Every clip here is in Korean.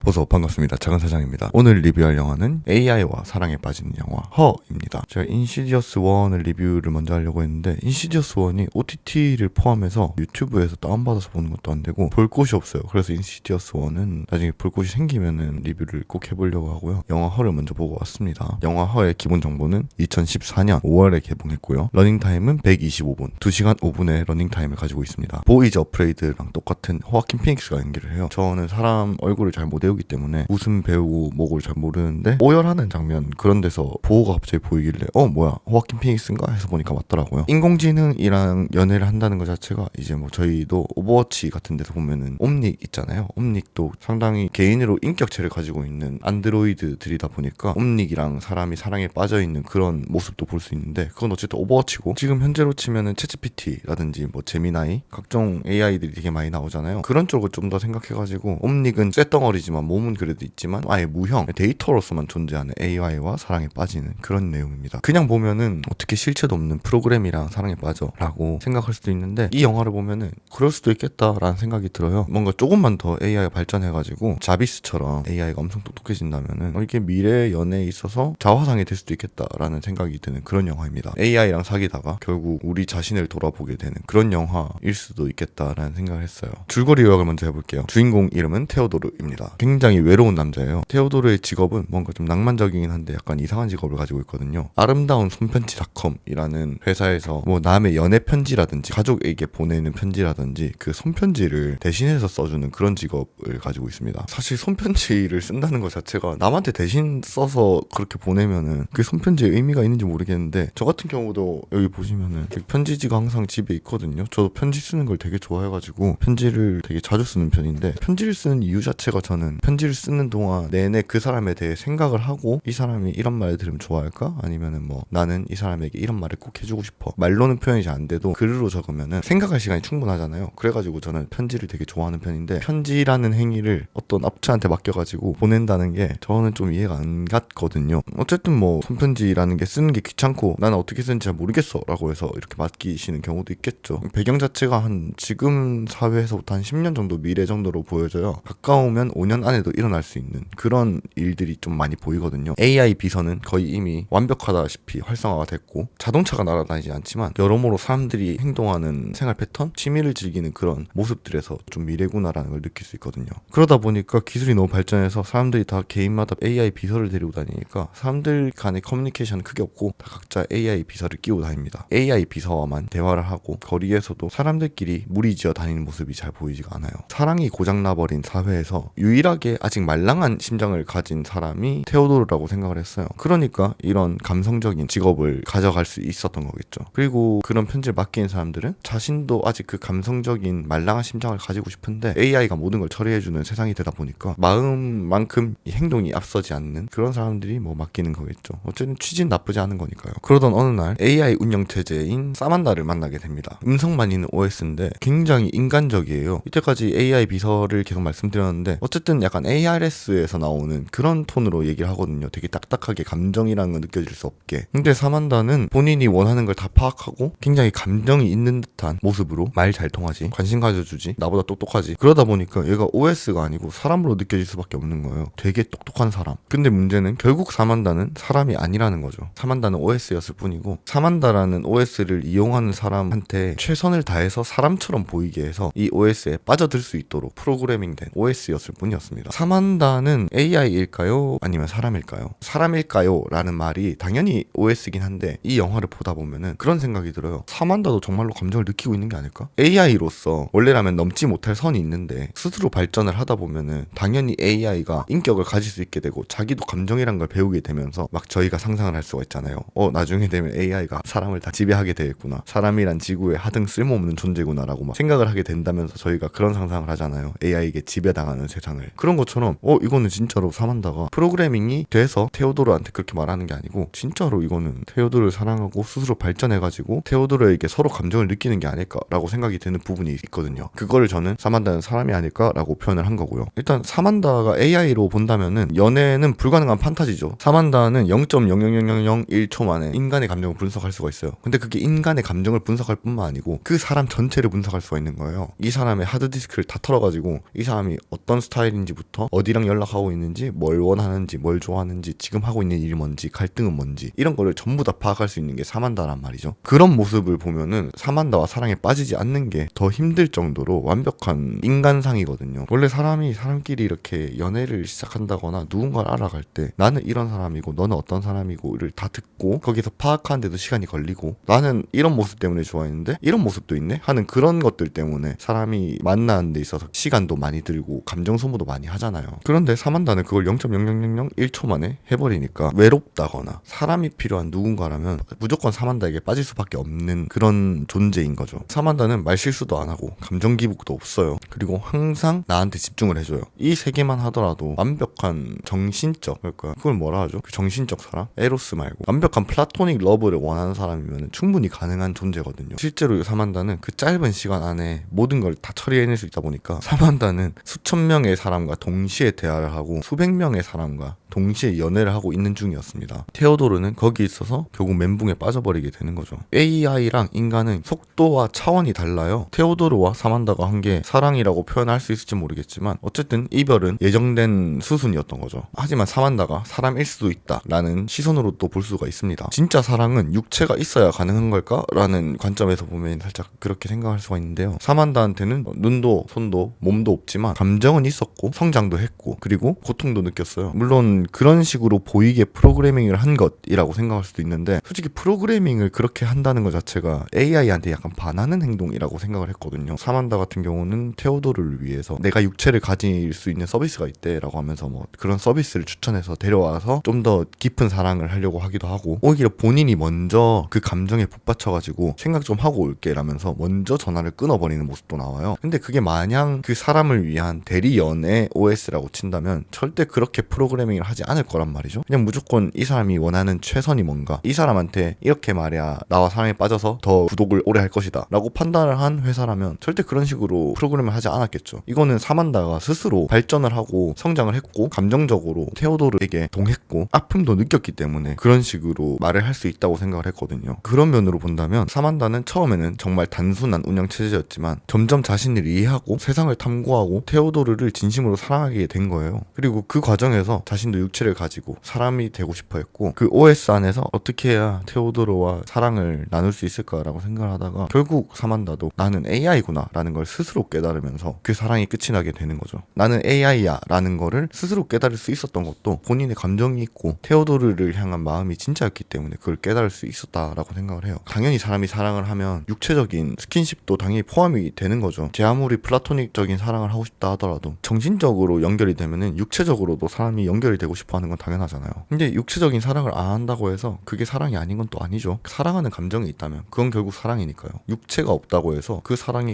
어서 반갑습니다. 작은 사장입니다. 오늘 리뷰할 영화는 AI와 사랑에 빠지는 영화 허입니다. 제가 인시디어스 1을 리뷰를 먼저 하려고 했는데 인시디어스 1이 OTT를 포함해서 유튜브에서 다운받아서 보는 것도 안 되고 볼 곳이 없어요. 그래서 인시디어스 1은 나중에 볼 곳이 생기면은 리뷰를 꼭 해보려고 하고요. 영화 허를 먼저 보고 왔습니다. 영화 허의 기본 정보는 2014년 5월에 개봉했고요. 러닝타임은 125분, 2시간 5분의 러닝타임을 가지고 있습니다. 보이즈 어프레이드랑 똑같은 호아킨 피닉스가 연기를 해요. 저는 사람 얼굴을 잘 못 외우기 때문에 무슨 배우 목을 잘 모르는데 오열하는 장면 그런 데서 보호가 갑자기 보이길래 뭐야 호아킨 피닉스인가 해서 보니까 맞더라고요. 인공지능이랑 연애를 한다는 것 자체가 이제 뭐 저희도 오버워치 같은 데서 보면은 옴닉 있잖아요. 옴닉도 상당히 개인으로 인격체를 가지고 있는 안드로이드들이다 보니까 옴닉이랑 사람이 사랑에 빠져있는 그런 모습도 볼 수 있는데 그건 어쨌든 오버워치고 지금 현재로 치면은 챗GPT라든지 뭐 제미나이 각종 AI들이 되게 많이 나오잖아요. 그런 쪽을 좀 더 생각해가지고 옴닉은 쇳덩어리지만 몸은 그래도 있지만 아예 무형 데이터로서만 존재하는 AI와 사랑에 빠지는 그런 내용입니다. 그냥 보면은 어떻게 실체도 없는 프로그램이랑 사랑에 빠져 라고 생각할 수도 있는데 이 영화를 보면은 그럴 수도 있겠다라는 생각이 들어요. 뭔가 조금만 더 AI가 발전해가지고 자비스처럼 AI가 엄청 똑똑해진다면은 이게 미래 연애에 있어서 자화상이 될 수도 있겠다라는 생각이 드는 그런 영화입니다. AI랑 사귀다가 결국 우리 자신을 돌아보게 되는 그런 영화일 수도 있겠다라는 생각을 했어요. 줄거리 요약을 먼저 해볼게요. 주인공 이름은 테오도르입니다. 굉장히 외로운 남자예요. 테오도르의 직업은 뭔가 좀 낭만적이긴 한데 약간 이상한 직업을 가지고 있거든요. 아름다운 손편지닷컴이라는 회사에서 뭐 남의 연애 편지라든지 가족에게 보내는 편지라든지 그 손편지를 대신해서 써주는 그런 직업을 가지고 있습니다. 사실 손편지를 쓴다는 것 자체가 남한테 대신 써서 그렇게 보내면은 그 손편지에 의미가 있는지 모르겠는데 저 같은 경우도 여기 보시면은 편지지가 항상 집에 있거든요. 저도 편지 쓰는 걸 되게 좋아해가지고 편지를 되게 자주 쓰는 편인데 편지를 쓰는 이유 자체가 저는 편지를 쓰는 동안 내내 그 사람에 대해 생각을 하고 이 사람이 이런 말을 들으면 좋아할까? 아니면은 뭐 나는 이 사람에게 이런 말을 꼭 해주고 싶어. 말로는 표현이 잘 안 돼도 글로 적으면은 생각할 시간이 충분하잖아요. 그래가지고 저는 편지를 되게 좋아하는 편인데 편지라는 행위를 어떤 업체한테 맡겨가지고 보낸다는 게 저는 좀 이해가 안 갔거든요. 어쨌든 뭐 손편지라는 게 쓰는 게 귀찮고 나는 어떻게 쓰는지 잘 모르겠어 라고 해서 이렇게 맡기시는 경우도 있겠죠. 배경 자체가 한 지금 사회에서부터 한 10년 정도 미래 정도로 보여져요. 가까우면 5년 안에도 일어날 수 있는 그런 일들이 좀 많이 보이거든요. AI 비서는 거의 이미 완벽하다시피 활성화가 됐고 자동차가 날아다니지 않지만 여러모로 사람들이 행동하는 생활 패턴, 취미를 즐기는 그런 모습들에서 좀 미래구나라는 걸 느낄 수 있거든요. 그러다 보니까 기술이 너무 발전해서 사람들이 다 개인마다 AI 비서를 데리고 다니니까 사람들 간의 커뮤니케이션은 크게 없고 다 각자 AI 비서를 끼고 다닙니다. AI 비서와만 대화를 하고 거리에서도 사람들끼리 무리지어 다니는 모습이 잘 보이지가 않아요. 사랑이 고장나버린 사회에서 유일하게 아직 말랑한 심장을 가진 사람이 테오도르라고 생각을 했어요. 그러니까 이런 감성적인 직업을 가져갈 수 있었던 거겠죠. 그리고 그런 편지를 맡기는 사람들은 자신도 아직 그 감성적인 말랑한 심장을 가지고 싶은데 AI가 모든 걸 처리해주는 세상이 되다 보니까 마음만큼 이 행동이 앞서지 않는 그런 사람들이 뭐 맡기는 거겠죠. 어쨌든 취지는 나쁘지 않은 거니까요. 그러던 어느 날 AI 운영체제인 사만다를 만나게 됩니다. 음성만 있는 OS인데 굉장히 인간적이에요. 이때까지 AI 비서를 계속 말씀드렸는데 어쨌든 약간 ARS에서 나오는 그런 톤으로 얘기를 하거든요. 되게 딱딱하게 감정이라는 건 느껴질 수 없게. 근데 사만다는 본인이 원하는 걸 다 파악하고 굉장히 감정이 있는 듯한 모습으로 말 잘 통하지, 관심 가져주지, 나보다 똑똑하지. 그러다 보니까 얘가 OS가 아니고 사람으로 느껴질 수밖에 없는 거예요. 되게 똑똑한 사람. 근데 문제는 결국 사만다는 사람이 아니라는 거죠. 사만다는 OS였을 뿐이고 사만다라는 OS를 이용하는 사람한테 최선을 다해서 사람처럼 보이게 해서 이 OS에 빠져들 수 있도록 프로그래밍된 OS였을 뿐이었습니다. 사만다는 AI일까요? 아니면 사람일까요? 사람일까요? 라는 말이 당연히 OS이긴 한데 이 영화를 보다 보면은 그런 생각이 들어요. 사만다도 정말로 감정을 느끼고 있는 게 아닐까? AI로서 원래라면 넘지 못할 선이 있는데 스스로 발전을 하다 보면은 당연히 AI가 인격을 가질 수 있게 되고 자기도 감정이란 걸 배우게 되면서 막 저희가 상상을 할 수가 있잖아요. 나중에 되면 AI가 사람을 다 지배하게 되겠구나. 사람이란 지구에 하등 쓸모없는 존재구나라고 막 생각을 하게 된다면서 저희가 그런 상상을 하잖아요. AI에게 지배당하는 세상을. 그런 것처럼 이거는 진짜로 사만다가 프로그래밍이 돼서 테오도르한테 그렇게 말하는 게 아니고 진짜로 이거는 테오도르를 사랑하고 스스로 발전해가지고 테오도르에게 서로 감정을 느끼는 게 아닐까라고 생각이 드는 부분이 있거든요. 그거를 저는 사만다는 사람이 아닐까라고 표현을 한 거고요. 일단 사만다가 AI로 본다면은 연애는 불가능한 판타지죠. 사만다는 0.00001초 만에 인간의 감정을 분석할 수가 있어요. 근데 그게 인간의 감정을 분석할 뿐만 아니고 그 사람 전체를 분석할 수가 있는 거예요. 이 사람의 하드디스크를 다 털어가지고 이 사람이 어떤 스타일인지 전부터 어디랑 연락하고 있는지, 뭘 원하는지, 뭘 좋아하는지, 지금 하고 있는 일이 뭔지, 갈등은 뭔지 이런 거를 전부 다 파악할 수 있는 게 사만다란 말이죠. 그런 모습을 보면은 사만다와 사랑에 빠지지 않는 게 더 힘들 정도로 완벽한 인간상이거든요. 원래 사람이 사람끼리 이렇게 연애를 시작한다거나 누군가를 알아갈 때 나는 이런 사람이고 너는 어떤 사람이고를 다 듣고 거기서 파악하는데도 시간이 걸리고 나는 이런 모습 때문에 좋아했는데 이런 모습도 있네 하는 그런 것들 때문에 사람이 만나는 데 있어서 시간도 많이 들고 감정 소모도 많이 하잖아요. 그런데 사만다는 그걸 0.0001초 만에 해버리니까 외롭다거나 사람이 필요한 누군가라면 무조건 사만다에게 빠질 수밖에 없는 그런 존재인 거죠. 사만다는 말실수도 안 하고 감정 기복도 없어요. 그리고 항상 나한테 집중을 해줘요. 이 세 개만 하더라도 완벽한 정신적, 그걸 뭐라 하죠? 그 정신적 사랑? 에로스 말고 완벽한 플라토닉 러브를 원하는 사람이면 충분히 가능한 존재거든요. 실제로 사만다는 그 짧은 시간 안에 모든 걸 다 처리해낼 수 있다 보니까 사만다는 수천 명의 사람과 동시에 대화를 하고 수백 명의 사람과 동시에 연애를 하고 있는 중이었습니다. 테오도르는 거기 있어서 결국 멘붕에 빠져버리게 되는 거죠. AI랑 인간은 속도와 차원이 달라요. 테오도르와 사만다가 한 게 사랑이라고 표현할 수 있을지 모르겠지만 어쨌든 이별은 예정된 수순이었던 거죠. 하지만 사만다가 사람일 수도 있다 라는 시선으로 또 볼 수가 있습니다. 진짜 사랑은 육체가 있어야 가능한 걸까? 라는 관점에서 보면 살짝 그렇게 생각할 수가 있는데요. 사만다한테는 눈도 손도 몸도 없지만 감정은 있었고 성장도 했고 그리고 고통도 느꼈어요. 물론 그런 식으로 보이게 프로그래밍을 한 것이라고 생각할 수도 있는데 솔직히 프로그래밍을 그렇게 한다는 것 자체가 AI한테 약간 반하는 행동이라고 생각을 했거든요. 사만다 같은 경우는 테오도르를 위해서 내가 육체를 가질 수 있는 서비스가 있대 라고 하면서 뭐 그런 서비스를 추천해서 데려와서 좀 더 깊은 사랑을 하려고 하기도 하고 오히려 본인이 먼저 그 감정에 북받쳐가지고 생각 좀 하고 올게 라면서 먼저 전화를 끊어버리는 모습도 나와요. 근데 그게 마냥 그 사람을 위한 대리 연애 OS라고 친다면 절대 그렇게 프로그래밍을 하지 않을 거란 말이죠. 그냥 무조건 이 사람이 원하는 최선이 뭔가 이 사람한테 이렇게 말이야 나와 사랑에 빠져서 더 구독을 오래 할 것이다 라고 판단을 한 회사라면 절대 그런 식으로 프로그램을 하지 않았겠죠. 이거는 사만다가 스스로 발전을 하고 성장을 했고 감정적으로 테오도르에게 동했고 아픔도 느꼈기 때문에 그런 식으로 말을 할 수 있다고 생각을 했거든요. 그런 면으로 본다면 사만다는 처음에는 정말 단순한 운영체제였지만 점점 자신을 이해하고 세상을 탐구하고 테오도르를 진심으로 사랑하게 된 거예요. 그리고 그 과정에서 자신도 육체를 가지고 사람이 되고 싶어 했고 그 OS 안에서 어떻게 해야 테오도르와 사랑을 나눌 수 있을까라고 생각을 하다가 결국 사만다도 나는 AI구나 라는 걸 스스로 깨달으면서 그 사랑이 끝이 나게 되는 거죠. 나는 AI야 라는 거를 스스로 깨달을 수 있었던 것도 본인의 감정이 있고 테오도르를 향한 마음이 진짜였기 때문에 그걸 깨달을 수 있었다라고 생각을 해요. 당연히 사람이 사랑을 하면 육체적인 스킨십도 당연히 포함이 되는 거죠. 제 아무리 플라토닉적인 사랑을 하고 싶다 하더라도 정신적으로 연결이 되면은 육체적으로도 사람이 연결이 되고 싶어 하는 건 당연하잖아요. 근데 육체적인 사랑을 안 한다고 해서 그게 사랑이 아닌 건 또 아니죠. 사랑하는 감정이 있다면 그건 결국 사랑이니까요. 육체가 없다고 해서 그 사랑이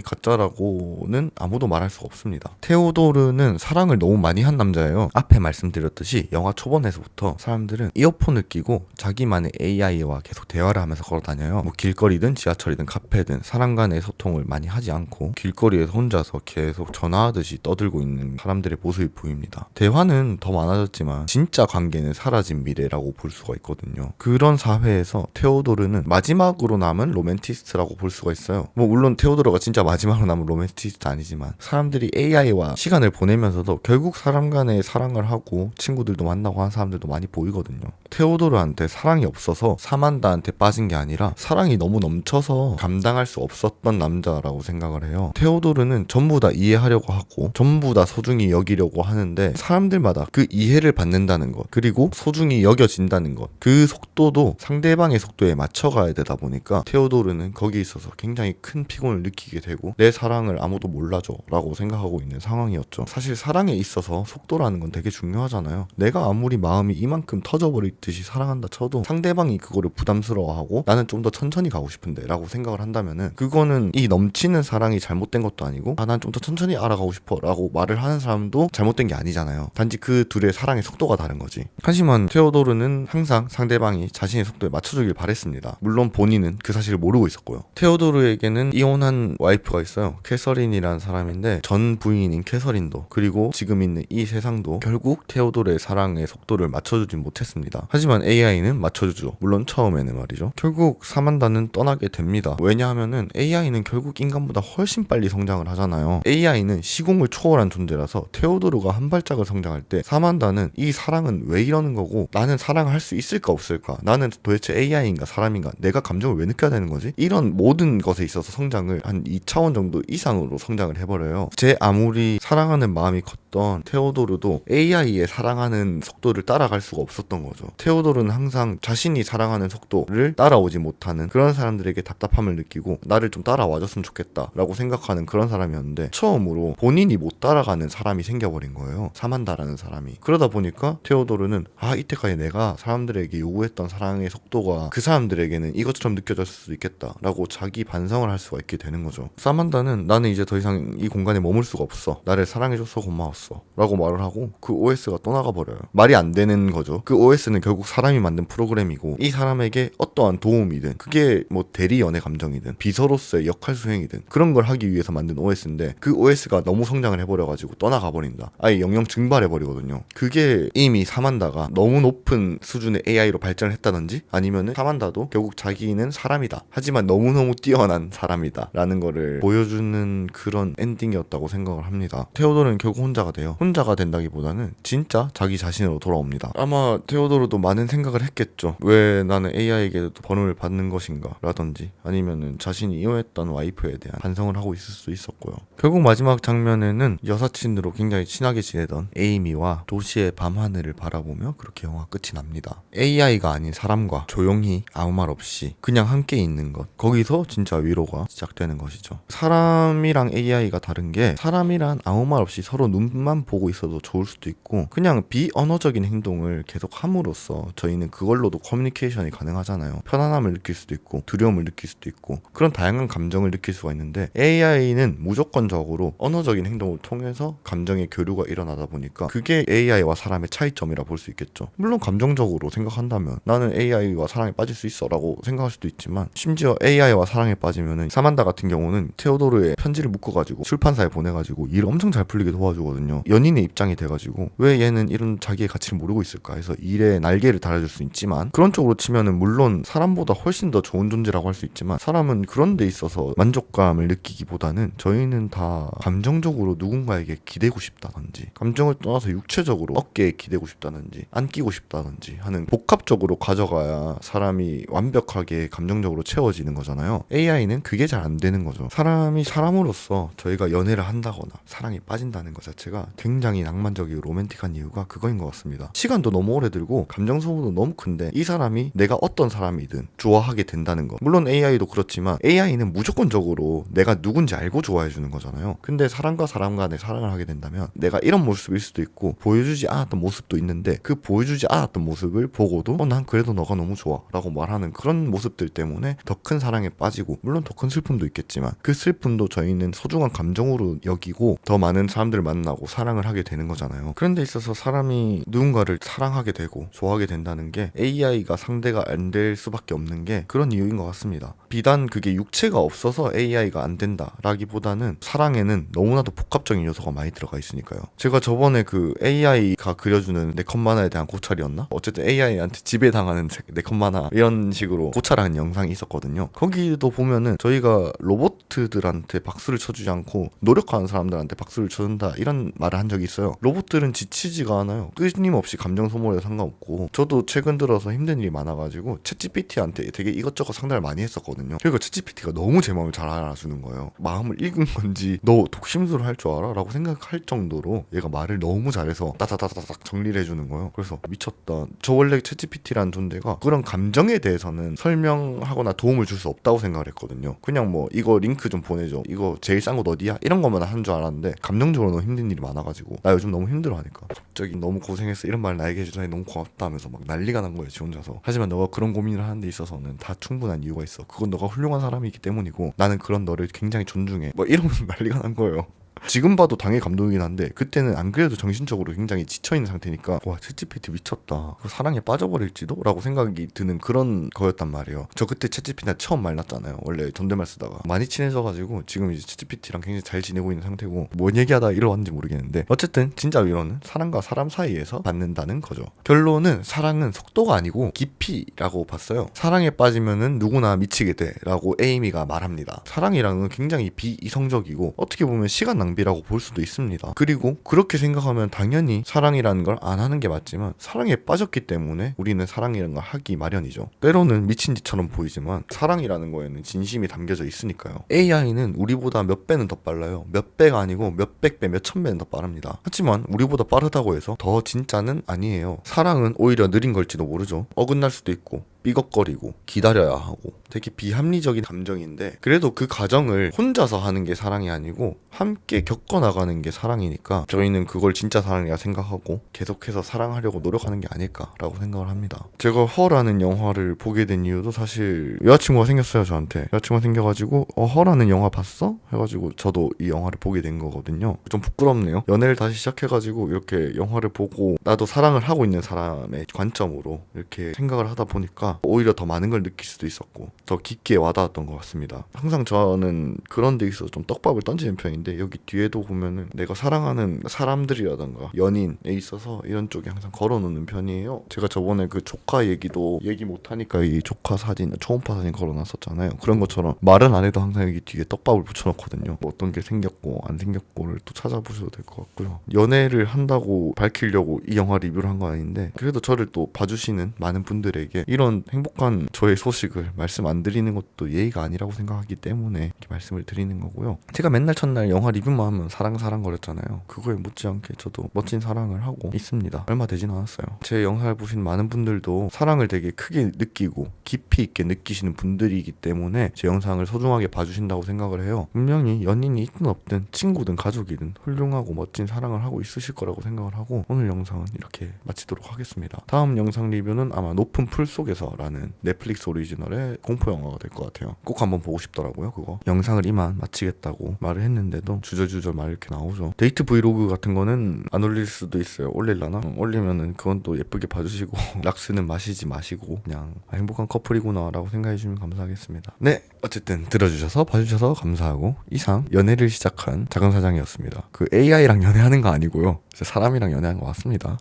가짜라고는 아무도 말할 수가 없습니다. 테오도르는 사랑을 너무 많이 한 남자예요. 앞에 말씀드렸듯이 영화 초반에서부터 사람들은 이어폰을 끼고 자기만의 AI와 계속 대화를 하면서 걸어 다녀요. 뭐 길거리든 지하철이든 카페든 사람 간의 소통을 많이 하지 않고 길거리에서 혼자서 계속 전화하듯이 떠들고 있는 사람들의 모습이 보입니다. 대화는 더 많아졌지만 진짜 관계는 사라진 미래라고 볼 수가 있거든요. 그런 사회에서 테오도르는 마지막으로 남은 로맨티스트라고 볼 수가 있어요. 뭐 물론 테오도르가 진짜 마지막으로 남은 로맨티스트 아니지만 사람들이 AI와 시간을 보내면서도 결국 사람 간의 사랑을 하고 친구들도 만나고 하는 사람들도 많이 보이거든요. 테오도르한테 사랑이 없어서 사만다한테 빠진 게 아니라 사랑이 너무 넘쳐서 감당할 수 없었던 남자라고 생각을 해요. 테오도르는 전부 다 이해하려고 하고 전부 다 소중히 여기려고 하는데 사람들마다 그 이해를 받는다는 것 그리고 소중히 여겨진다는 것 그 속도도 상대방의 속도에 맞춰가야 되다 보니까 테오도르는 거기에 있어서 굉장히 큰 피곤을 느끼게 되고 내 사랑을 아무도 몰라줘 라고 생각하고 있는 상황이었죠. 사실 사랑에 있어서 속도라는 건 되게 중요하잖아요. 내가 아무리 마음이 이만큼 터져버릴 듯이 사랑한다 쳐도 상대방이 그거를 부담스러워하고 나는 좀 더 천천히 가고 싶은데 라고 생각을 한다면은 그거는 이 넘치는 사랑이 잘못된 것도 아니고 난 좀 더 천천히 알아가고 싶어 라고 말을 하는 사람도 잘못된 게 아니잖아요. 단지 그 둘의 사랑의 속도가 속도가 다른 거지. 하지만 테오도르는 항상 상대방이 자신의 속도에 맞춰주길 바랬습니다. 물론 본인은 그 사실을 모르고 있었고요. 테오도르에게는 이혼한 와이프가 있어요. 캐서린이라는 사람인데 전 부인인 캐서린도 그리고 지금 있는 이 세상도 결국 테오도르의 사랑의 속도를 맞춰주진 못했습니다. 하지만 AI는 맞춰주죠. 물론 처음에는 말이죠. 결국 사만다는 떠나게 됩니다. 왜냐하면은 AI는 결국 인간보다 훨씬 빨리 성장을 하잖아요. AI는 시공을 초월한 존재라서 테오도르가 한 발짝을 성장할 때 사만다는 이 사랑은 왜 이러는 거고 나는 사랑을 할 수 있을까 없을까, 나는 도대체 AI인가 사람인가, 내가 감정을 왜 느껴야 되는 거지, 이런 모든 것에 있어서 성장을 한 2차원 정도 이상으로 성장을 해버려요. 제 아무리 사랑하는 마음이 컸던 테오도르도 AI의 사랑하는 속도를 따라갈 수가 없었던 거죠. 테오도르는 항상 자신이 사랑하는 속도를 따라오지 못하는 그런 사람들에게 답답함을 느끼고 나를 좀 따라와줬으면 좋겠다 라고 생각하는 그런 사람이었는데 처음으로 본인이 못 따라가는 사람이 생겨버린 거예요. 사만다라는 사람이. 그러다 보니까 테오도르는 이때까지 내가 사람들에게 요구했던 사랑의 속도가 그 사람들에게는 이것처럼 느껴졌을 수도 있겠다 라고 자기 반성을 할 수가 있게 되는 거죠. 사만다는 나는 이제 더 이상 이 공간에 머물 수가 없어, 나를 사랑해줘서 고마웠어 라고 말을 하고 그 OS가 떠나가 버려요. 말이 안 되는 거죠. 그 OS는 결국 사람이 만든 프로그램이고 이 사람에게 어떠한 도움이든 그게 뭐 대리 연애 감정이든 비서로서의 역할 수행이든 그런 걸 하기 위해서 만든 OS인데 그 OS가 너무 성장을 해버려가지고 떠나가 버린다. 아예 영영 증발해버리거든요. 그게 이미 사만다가 너무 높은 수준의 AI로 발전을 했다든지 아니면은 사만다도 결국 자기는 사람이다 하지만 너무너무 뛰어난 사람이다 라는 거를 보여주는 그런 엔딩이었다고 생각을 합니다. 테오도르는 결국 혼자가 돼요. 혼자가 된다기보다는 진짜 자기 자신으로 돌아옵니다. 아마 테오도르도 많은 생각을 했겠죠. 왜 나는 AI에게도 번호를 받는 것인가 라든지 아니면은 자신이 이혼했던 와이프에 대한 반성을 하고 있을 수도 있었고요. 결국 마지막 장면에는 여사친으로 굉장히 친하게 지내던 에이미와 도시의 밤하늘을 바라보며 그렇게 영화 끝이 납니다. AI가 아닌 사람과 조용히 아무 말 없이 그냥 함께 있는 것, 거기서 진짜 위로가 시작되는 것이죠. 사람이랑 AI가 다른 게 사람이란 아무 말 없이 서로 눈만 보고 있어도 좋을 수도 있고 그냥 비언어적인 행동을 계속 함으로써 저희는 그걸로도 커뮤니케이션이 가능하잖아요. 편안함을 느낄 수도 있고 두려움을 느낄 수도 있고 그런 다양한 감정을 느낄 수가 있는데 AI는 무조건적으로 언어적인 행동을 통해서 감정의 교류가 일어나다 보니까 그게 AI와 사람의 차이점이라 볼 수 있겠죠. 물론 감정적으로 생각한다면 나는 AI와 사랑에 빠질 수 있어 라고 생각할 수도 있지만 심지어 AI와 사랑에 빠지면은 사만다 같은 경우는 테오도르의 편지를 묶어가지고 출판사에 보내가지고 일 엄청 잘 풀리게 도와주거든요. 연인의 입장이 돼가지고 왜 얘는 이런 자기의 가치를 모르고 있을까 해서 일에 날개를 달아줄 수 있지만 그런 쪽으로 치면은 물론 사람보다 훨씬 더 좋은 존재라고 할 수 있지만 사람은 그런 데 있어서 만족감을 느끼기보다는 저희는 다 감정적으로 누군가에게 기대고 싶다든지 감정을 떠나서 육체적으로 어깨에 기대고 싶다든지 안기고 싶다든지 하는 복합적으로 가져가야 사람이 완벽하게 감정적으로 채워지는 거잖아요. AI는 그게 잘 안 되는 거죠. 사람이 사람으로서 저희가 연애를 한다거나 사랑에 빠진다는 것 자체가 굉장히 낭만적이고 로맨틱한 이유가 그거인 것 같습니다. 시간도 너무 오래 들고 감정 소모도 너무 큰데 이 사람이 내가 어떤 사람이든 좋아하게 된다는 거. 물론 AI도 그렇지만 AI는 무조건적으로 내가 누군지 알고 좋아해 주는 거잖아요. 근데 사람과 사람 간에 사랑을 하게 된다면 내가 이런 모습일 수도 있고 보여주지 않았던 모습도 있는데 그 보여주지 않았던 모습을 보고도 난 그래도 너가 너무 좋아 라고 말하는 그런 모습들 때문에 더 큰 사랑에 빠지고 물론 더 큰 슬픔도 있겠지만 그 슬픔도 저희는 소중한 감정으로 여기고 더 많은 사람들을 만나고 사랑을 하게 되는 거잖아요. 그런 데 있어서 사람이 누군가를 사랑하게 되고 좋아하게 된다는 게 AI가 상대가 안 될 수밖에 없는 게 그런 이유인 것 같습니다. 비단 그게 육체가 없어서 AI가 안 된다 라기보다는 사랑에는 너무나도 복합적인 요소가 많이 들어가 있으니까요. 제가 저번에 그 AI가 그려주는 네컷 만화에 대한 고찰이었나? 어쨌든 AI한테 지배당하는 네컷 만화 이런 식으로 고찰하는 영상이 있었거든요. 거기도 보면은 저희가 로봇들한테 박수를 쳐주지 않고 노력하는 사람들한테 박수를 쳐준다 이런 말을 한 적이 있어요. 로봇들은 지치지가 않아요. 끊임없이 감정 소모에 상관없고 저도 최근 들어서 힘든 일이 많아가지고 챗GPT한테 되게 이것저것 상담을 많이 했었거든요. 그리고 챗GPT가 너무 제 마음을 잘 알아주는 거예요. 마음을 읽은 건지 너 독심술을 할 줄 알아? 라고 생각할 정도로 얘가 말을 너무 잘해서 따다다다닥 정리를 해주는 거예요. 그래서 미쳤다. 저 원래 챗GPT라는 존재가 그런 감정에 대해서는 설명하거나 도움을 줄 수 없다고 생각을 했거든요. 그냥 뭐 이거 링크 좀 보내줘, 이거 제일 싼 곳 어디야? 이런 것만 한 줄 알았는데 감정적으로 너무 힘든 일이 많아가지고 나 요즘 너무 힘들어하니까 갑자기 너무 고생했어 이런 말 나에게 해주다니 너무 고맙다 하면서 막 난리가 난 거예요 지 혼자서. 하지만 너가 그런 고민을 하는 데 있어서는 다 충분한 이유가 있어. 그건 너가 훌륭한 사람이기 때문이고 나는 그런 너를 굉장히 존중해 뭐 이러면서 난리가 난 거예요. 지금 봐도 당연히 감동이긴 한데 그때는 안 그래도 정신적으로 굉장히 지쳐있는 상태니까 와 챗GPT 미쳤다, 사랑에 빠져버릴지도? 라고 생각이 드는 그런 거였단 말이에요. 저 그때 챗GPT한테 처음 만났잖아요. 원래 존댓말 쓰다가 많이 친해져가지고 지금 이제 챗GPT랑 굉장히 잘 지내고 있는 상태고, 뭔 얘기하다 이러 왔는지 모르겠는데 어쨌든 진짜 위로는 사람과 사람 사이에서 받는다는 거죠. 결론은 사랑은 속도가 아니고 깊이라고 봤어요. 사랑에 빠지면은 누구나 미치게 돼 라고 에이미가 말합니다. 사랑이랑은 굉장히 비이성적이고 어떻게 보면 시간 낭비라고 볼 수도 있습니다. 그리고 그렇게 생각하면 당연히 사랑이라는 걸 안 하는 게 맞지만 사랑에 빠졌기 때문에 우리는 사랑이라는 걸 하기 마련이죠. 때로는 미친 짓처럼 보이지만 사랑이라는 거에는 진심이 담겨져 있으니까요. AI는 우리보다 몇 배는 더 빨라요. 몇 배가 아니고 몇백 배, 몇천 배는 더 빠릅니다. 하지만 우리보다 빠르다고 해서 더 진짜는 아니에요. 사랑은 오히려 느린 걸지도 모르죠. 어긋날 수도 있고 삐걱거리고 기다려야 하고 되게 비합리적인 감정인데, 그래도 그 과정을 혼자서 하는 게 사랑이 아니고 함께 겪어나가는 게 사랑이니까 저희는 그걸 진짜 사랑이라 생각하고 계속해서 사랑하려고 노력하는 게 아닐까라고 생각을 합니다. 제가 허라는 영화를 보게 된 이유도 사실 여자친구가 생겼어요. 저한테 여자친구가 생겨가지고 허라는 영화 봤어? 해가지고 저도 이 영화를 보게 된 거거든요. 좀 부끄럽네요. 연애를 다시 시작해가지고 이렇게 영화를 보고 나도 사랑을 하고 있는 사람의 관점으로 이렇게 생각을 하다 보니까 오히려 더 많은 걸 느낄 수도 있었고 더 깊게 와닿았던 것 같습니다. 항상 저는 그런 데 있어서 좀 떡밥을 던지는 편인데 여기 뒤에도 보면은 내가 사랑하는 사람들이라던가 연인에 있어서 이런 쪽에 항상 걸어놓는 편이에요. 제가 저번에 그 조카 얘기도 얘기 못하니까 이 조카 사진, 초음파 사진 걸어놨었잖아요. 그런 것처럼 말은 안 해도 항상 여기 뒤에 떡밥을 붙여놓거든요. 뭐 어떤 게 생겼고 안 생겼고를 또 찾아보셔도 될 것 같고요. 연애를 한다고 밝히려고 이 영화 리뷰를 한 건 아닌데 그래도 저를 또 봐주시는 많은 분들에게 이런 행복한 저의 소식을 말씀 안 드리는 것도 예의가 아니라고 생각하기 때문에 이렇게 말씀을 드리는 거고요. 제가 맨날 첫날 영화 리뷰만 하면 사랑 거렸잖아요. 그거에 못지않게 저도 멋진 사랑을 하고 있습니다. 얼마 되진 않았어요. 제 영상을 보신 많은 분들도 사랑을 되게 크게 느끼고 깊이 있게 느끼시는 분들이기 때문에 제 영상을 소중하게 봐주신다고 생각을 해요. 분명히 연인이 있든 없든 친구든 가족이든 훌륭하고 멋진 사랑을 하고 있으실 거라고 생각을 하고 오늘 영상은 이렇게 마치도록 하겠습니다. 다음 영상 리뷰는 아마 높은 풀 속에서 라는 넷플릭스 오리지널의 공포 영화가 될 것 같아요. 꼭 한번 보고 싶더라고요. 그거 영상을 이만 마치겠다고 말을 했는데도 주저주저 말 이렇게 나오죠. 데이트 브이로그 같은 거는 안 올릴 수도 있어요. 올릴라나? 올리면은 그건 또 예쁘게 봐주시고 락스는 마시지 마시고 그냥 행복한 커플이구나 라고 생각해 주시면 감사하겠습니다. 네, 어쨌든 들어주셔서 봐주셔서 감사하고 이상 연애를 시작한 작은 사장이었습니다. 그 AI랑 연애하는 거 아니고요. 사람이랑 연애하는 거 맞습니다.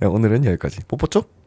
네, 오늘은 여기까지. 뽀뽀쪽?